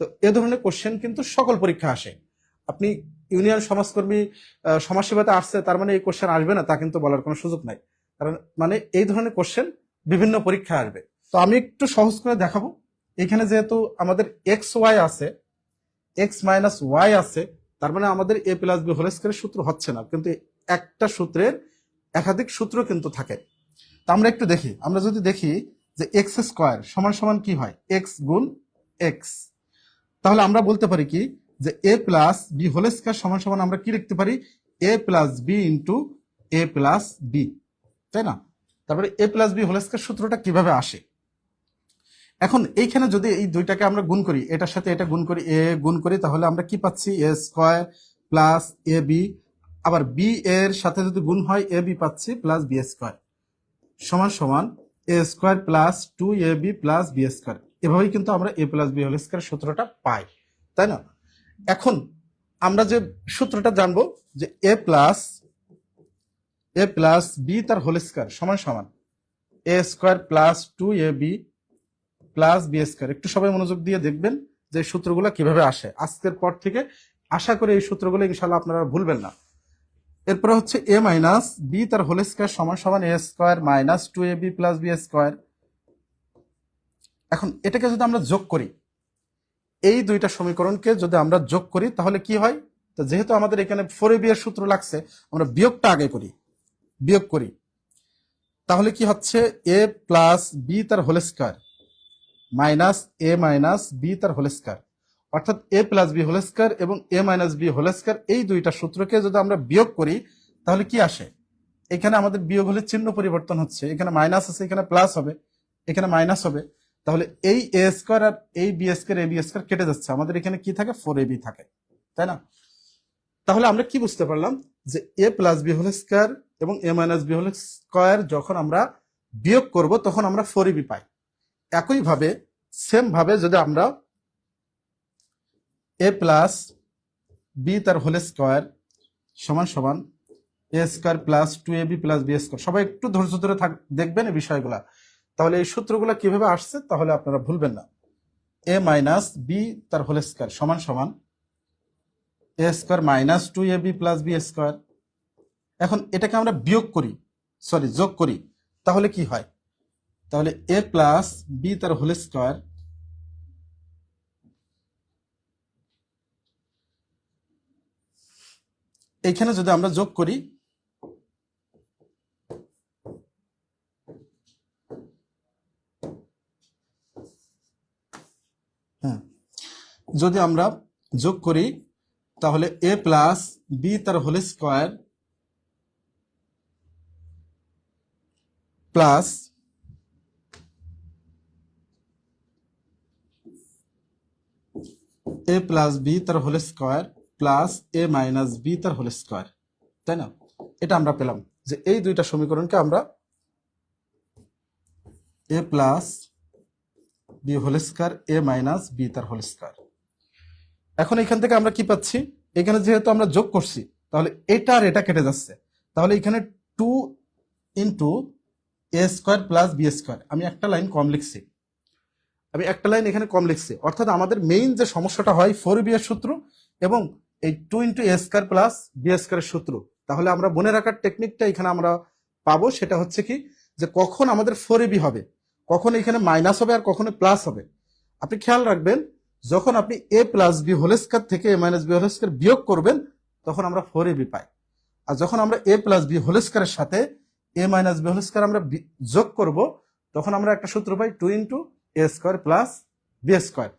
তো এ ধরনের কোশ্চেন কিন্তু সকল পরীক্ষা আসে। আপনি ইউনিয়ন সমাজকর্মী সমাজসেবাতে আসছে তার মানে এই কোশ্চেন আসবে না তা কিন্তু বলার কোনো সুযোগ নাই, কারণ মানে এই ধরনের কোশ্চেন বিভিন্ন পরীক্ষা আসবে। তো আমি একটু সহজ করে দেখাবো। এখানে যেহেতু আমাদের এক্স ওয়াই আছে, এক্স মাইনাস ওয়াই আছে, তার মানে আমাদের এ প্লাস বি হোল স্কয়ারের সূত্র হচ্ছে না, কিন্তু একটা সূত্রের একাধিক সূত্র কিন্তু থাকে। তো আমরা একটু দেখি, আমরা যদি দেখি যে এক্স স্কোয়ার সমান সমান কি হয়, এক্স গুণ এক্স, তাহলে আমরা বলতে পারি কি যে a plus b whole square সমান সমান আমরা কি লিখতে পারি, এ প্লাস বি ইন্টু এ প্লাস বি, তাই না? তারপরে এ প্লাস বি হোল স্কয়ার সূত্রটা কিভাবে আসে? এখন এইখানে যদি এই দুইটাকে আমরা গুণ করি, এটার সাথে এটা গুণ করি, এ গুণ করি, তাহলে আমরা কি পাচ্ছি, a square plus a b, আবার বি এর সাথে যদি গুণ হয় এ বি পাচ্ছি প্লাস বি স্কোয়ার সমান সমান a square plus 2ab plus b square. এভাবেই কিন্তু আমরা a plus b whole square সূত্রটা পাই, তাই না? এখন আমরা যে সূত্রটা জানবো যে এ প্লাস বি তার হোল স্কয়ার সমান সমান a square plus 2ab plus b square. একটু সবাই মনোযোগ দিয়ে দেখবেন যে সূত্রগুলো কিভাবে আসে। আজকের পর থেকে আশা করি এই সূত্রগুলো ইনশাল্লাহ আপনারা ভুলবেন না। এরপরে হচ্ছে এ মাইনাস বি তার হোল স্কয়ার সমান সমান a square minus 2ab plus b square. এখন এটাকে যদি আমরা যোগ করি, এই দুইটা সমীকরণকে যদি আমরা যোগ করি তাহলে কি হয়, তো যেহেতু আমাদের এখানে 4ab এর সূত্র লাগছে, আমরা বিয়োগটা আগে বিয়োগ করি, তাহলে কি হচ্ছে এ প্লাস বি তার হোল স্কয়ার মাইনাস এ মাইনাস বি তার হোল স্কয়ার, অর্থাৎ এ প্লাস বি হোল স্কয়ার এবং এ মাইনাস বি হোল স্কয়ার এই দুইটা সূত্রকে যদি আমরা বিয়োগ করি তাহলে কি আসে, এখানে আমাদের বিয়োগ হলে চিহ্ন পরিবর্তন হচ্ছে, এখানে মাইনাস আছে এখানে প্লাস হবে, এখানে মাইনাস হবে, তাহলে এই এ স্কয়ার আর এই B square A B square কেটে যাচ্ছে, আমাদের এখানে কি থাকে 4ab থাকে, তাই না? তাহলে আমরা কি বুঝতে পারলাম যে a plus b whole square এবং এ মাইনাস বি হোল স্কয়ার যখন আমরা বিয়োগ করব তখন আমরা 4ab পাই। একইভাবে সেম ভাবে যদি আমরা এ প্লাস বি তার হোল স্কয়ার সমান সমান a square plus 2ab plus b square, সবাই একটু ধৈর্য ধরে দেখবেন এই বিষয়গুলা, তাহলে এই সূত্রগুলো কিভাবে আসছে তাহলে আপনারা ভুলবেন না। এ মাইনাস বি তার হোল স্কয়ার সমান সমান a square minus 2ab plus b square. এখন এটাকে আমরা যোগ করি, তাহলে কি হয়, তাহলে এ প্লাস বি তার হোল স্কয়ার এইখানে যদি আমরা যোগ করি, যদি আমরা যোগ করি তাহলে এ প্লাস বি তার হোল স্কয়ার প্লাস এ প্লাস বি তার হোল স্কয়ার প্লাস এ মাইনাস বি তার হোল স্কয়ার, তাই না? এটা আমরা পেলাম যে এই দুইটা সমীকরণকে আমরা a plus b whole square A minus b তার হোল স্কয়ার। এখন এখান থেকে আমরা কি পাচ্ছি, এখানে যেহেতু আমরা যোগ করছি তাহলে এটা আর এটা কেটে যাচ্ছে, তাহলে এখানে 2 ইন্টু এ স্কোয়ার প্লাস বি স্কোয়ার, আমি একটা লাইন এখানে কম লিখছি, অর্থাৎ আমাদের মেইন যে সমস্যাটা হয় 4ab এর সূত্র এবং এই 2 ইন্টু এ স্কোয়ার প্লাস বি স্কোয়ারের সূত্র, তাহলে আমরা মনে রাখার টেকনিকটা এখানে আমরা পাবো, সেটা হচ্ছে কি যে কখন আমাদের 4ab হবে, কখন এখানে মাইনাস হবে আর কখন প্লাস হবে। আপনি খেয়াল রাখবেন যখন আপনি এ প্লাস বি হোল স্কয়ার থেকে এ মাইনাস বি হোল স্কয়ার বিয়োগ করবেন তখন আমরা 4ab পাই, আর যখন আমরা এ প্লাস বি হোল স্কয়ারের সাথে এ মাইনাস বি হোল স্কয়ার আমরা যোগ করব তখন আমরা একটা সূত্র পাই 2 ইন্টু এ স্কোয়ার প্লাস বি স্কোয়ার।